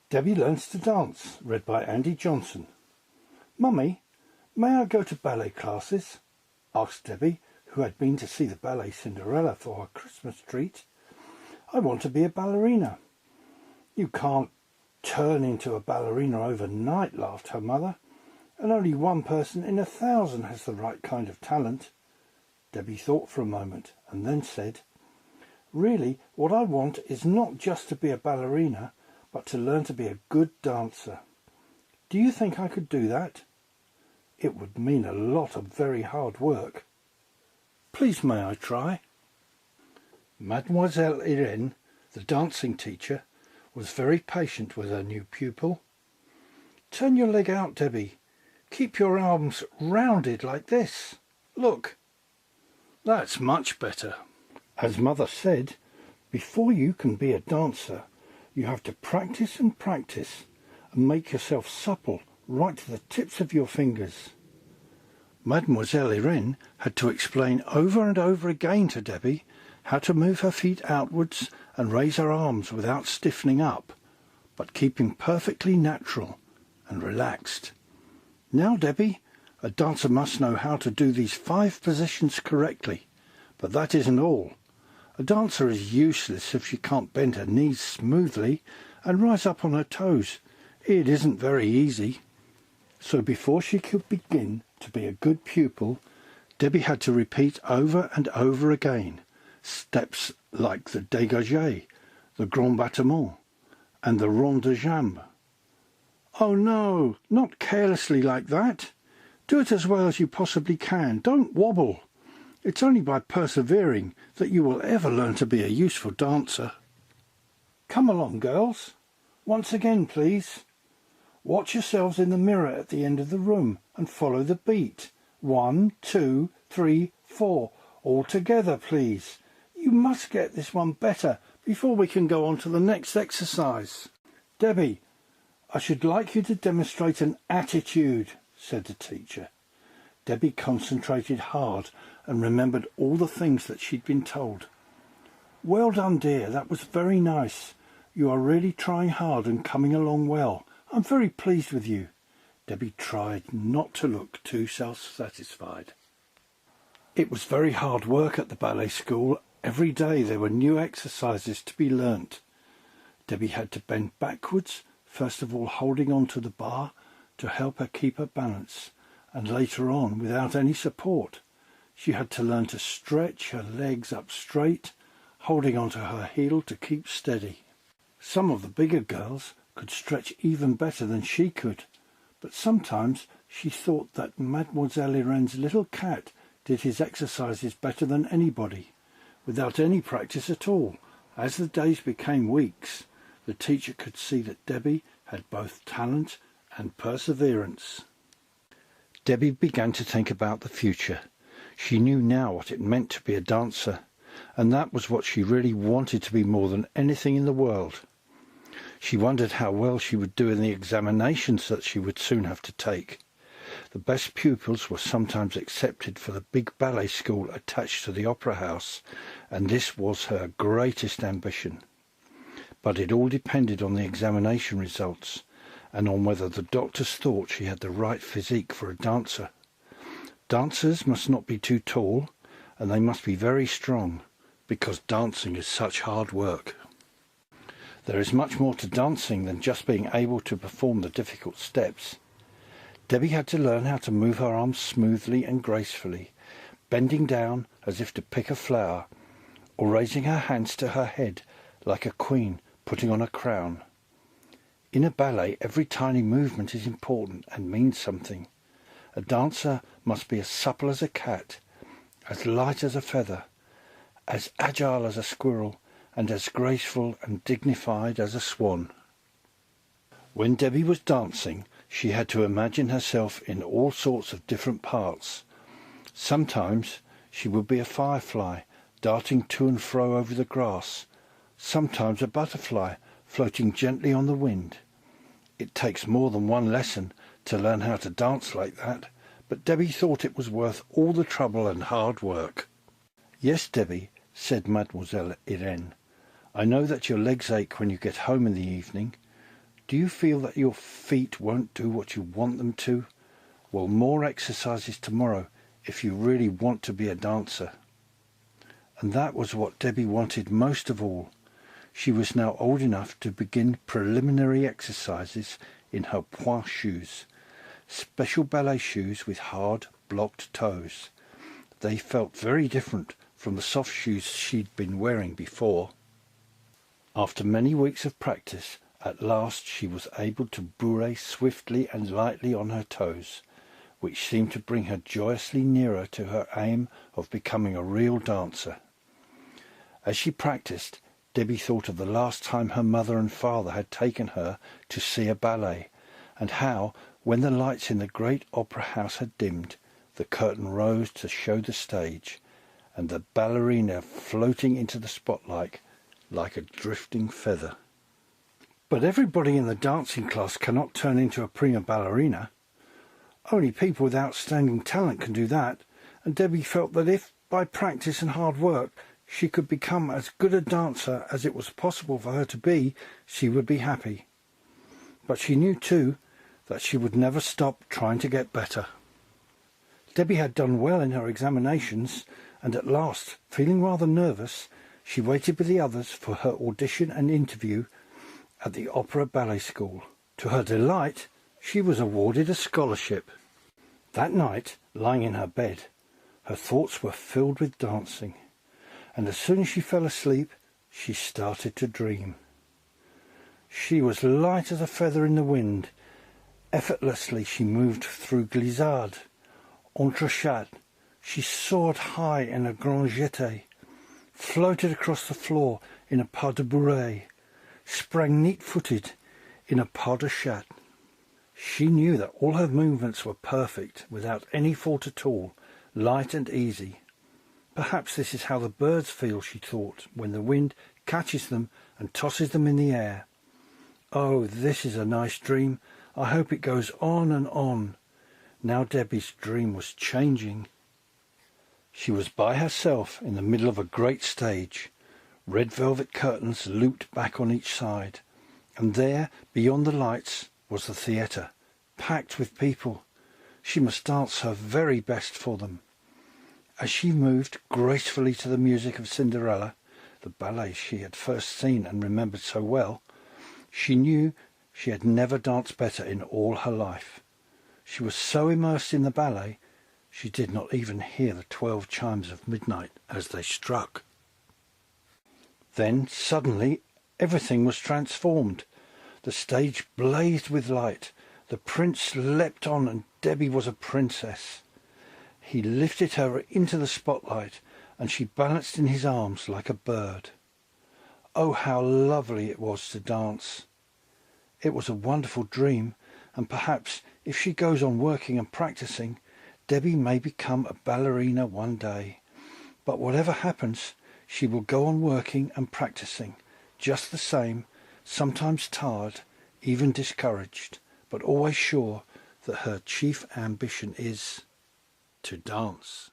Debbie Learns to Dance, read by Andy Johnson. Mummy, may I go to ballet classes? Asked Debbie, who had been to see the ballet Cinderella for her Christmas treat. I want to be a ballerina. You can't turn into a ballerina overnight, laughed her mother, and only one person in 1,000 has the right kind of talent. Debbie thought for a moment and then said, Really, what I want is not just to be a ballerina, but to learn to be a good dancer. Do you think I could do that? It would mean a lot of very hard work. Please may I try? Mademoiselle Irene, the dancing teacher, was very patient with her new pupil. Turn your leg out, Debbie. Keep your arms rounded like this. Look. That's much better. As Mother said, before you can be a dancer, you have to practice and practice and make yourself supple right to the tips of your fingers. Mademoiselle Irene had to explain over and over again to Debbie how to move her feet outwards and raise her arms without stiffening up, but keeping perfectly natural and relaxed. Now, Debbie, a dancer must know how to do these 5 positions correctly, but that isn't all. A dancer is useless if she can't bend her knees smoothly and rise up on her toes. It isn't very easy. So before she could begin to be a good pupil, Debbie had to repeat over and over again steps like the dégagé, the grand battement, and the rond de jambe. Oh no, not carelessly like that. Do it as well as you possibly can. Don't wobble. It's only by persevering that you will ever learn to be a useful dancer. Come along, girls. Once again, please. Watch yourselves in the mirror at the end of the room and follow the beat. 1, 2, 3, 4. All together, please. You must get this one better before we can go on to the next exercise. Debbie, I should like you to demonstrate an attitude, said the teacher. Debbie concentrated hard and remembered all the things that she'd been told. Well done, dear. That was very nice. You are really trying hard and coming along well. I'm very pleased with you. Debbie tried not to look too self-satisfied. It was very hard work at the ballet school. Every day there were new exercises to be learnt. Debbie had to bend backwards, first of all holding on to the bar to help her keep her balance, and later on, without any support, she had to learn to stretch her legs up straight, holding onto her heel to keep steady. Some of the bigger girls could stretch even better than she could, but sometimes she thought that Mademoiselle Irene's little cat did his exercises better than anybody, without any practice at all. As the days became weeks, the teacher could see that Debbie had both talent and perseverance. Debbie began to think about the future. She knew now what it meant to be a dancer, and that was what she really wanted to be more than anything in the world. She wondered how well she would do in the examinations that she would soon have to take. The best pupils were sometimes accepted for the big ballet school attached to the opera house, and this was her greatest ambition. But it all depended on the examination results, and on whether the doctors thought she had the right physique for a dancer. Dancers must not be too tall, and they must be very strong, because dancing is such hard work. There is much more to dancing than just being able to perform the difficult steps. Debbie had to learn how to move her arms smoothly and gracefully, bending down as if to pick a flower, or raising her hands to her head like a queen putting on a crown. In a ballet, every tiny movement is important and means something. A dancer must be as supple as a cat, as light as a feather, as agile as a squirrel, and as graceful and dignified as a swan. When Debbie was dancing, she had to imagine herself in all sorts of different parts. Sometimes she would be a firefly, darting to and fro over the grass, sometimes a butterfly, floating gently on the wind. It takes more than one lesson to learn how to dance like that, but Debbie thought it was worth all the trouble and hard work. Yes, Debbie, said Mademoiselle Irene, I know that your legs ache when you get home in the evening. Do you feel that your feet won't do what you want them to? Well, more exercises tomorrow if you really want to be a dancer. And that was what Debbie wanted most of all. She was now old enough to begin preliminary exercises in her pointe shoes, special ballet shoes with hard, blocked toes. They felt very different from the soft shoes she'd been wearing before. After many weeks of practice, at last she was able to bourre swiftly and lightly on her toes, which seemed to bring her joyously nearer to her aim of becoming a real dancer. As she practiced, Debbie thought of the last time her mother and father had taken her to see a ballet, and how, when the lights in the great opera house had dimmed, the curtain rose to show the stage, and the ballerina floating into the spotlight like a drifting feather. But everybody in the dancing class cannot turn into a prima ballerina. Only people with outstanding talent can do that, and Debbie felt that if, by practice and hard work, she could become as good a dancer as it was possible for her to be, she would be happy. But she knew too that she would never stop trying to get better. Debbie had done well in her examinations, and at last, feeling rather nervous, she waited with the others for her audition and interview at the Opera Ballet School. To her delight, she was awarded a scholarship. That night, lying in her bed, her thoughts were filled with dancing, and as soon as she fell asleep, she started to dream. She was light as a feather in the wind. Effortlessly she moved through glissade, entrechat. She soared high in a grand jeté, floated across the floor in a pas de bourrée, sprang neat-footed in a pas de chat. She knew that all her movements were perfect, without any fault at all, light and easy. Perhaps this is how the birds feel, she thought, when the wind catches them and tosses them in the air. Oh, this is a nice dream. I hope it goes on and on. Now Debbie's dream was changing. She was by herself in the middle of a great stage. Red velvet curtains looped back on each side, and there, beyond the lights, was the theatre, packed with people. She must dance her very best for them. As she moved gracefully to the music of Cinderella, the ballet she had first seen and remembered so well, she knew she had never danced better in all her life. She was so immersed in the ballet, she did not even hear the 12 chimes of midnight as they struck. Then, suddenly, everything was transformed. The stage blazed with light. The prince leapt on, and Debbie was a princess. He lifted her into the spotlight, and she balanced in his arms like a bird. Oh, how lovely it was to dance! It was a wonderful dream, and perhaps, if she goes on working and practicing, Debbie may become a ballerina one day. But whatever happens, she will go on working and practicing, just the same, sometimes tired, even discouraged, but always sure that her chief ambition is to dance.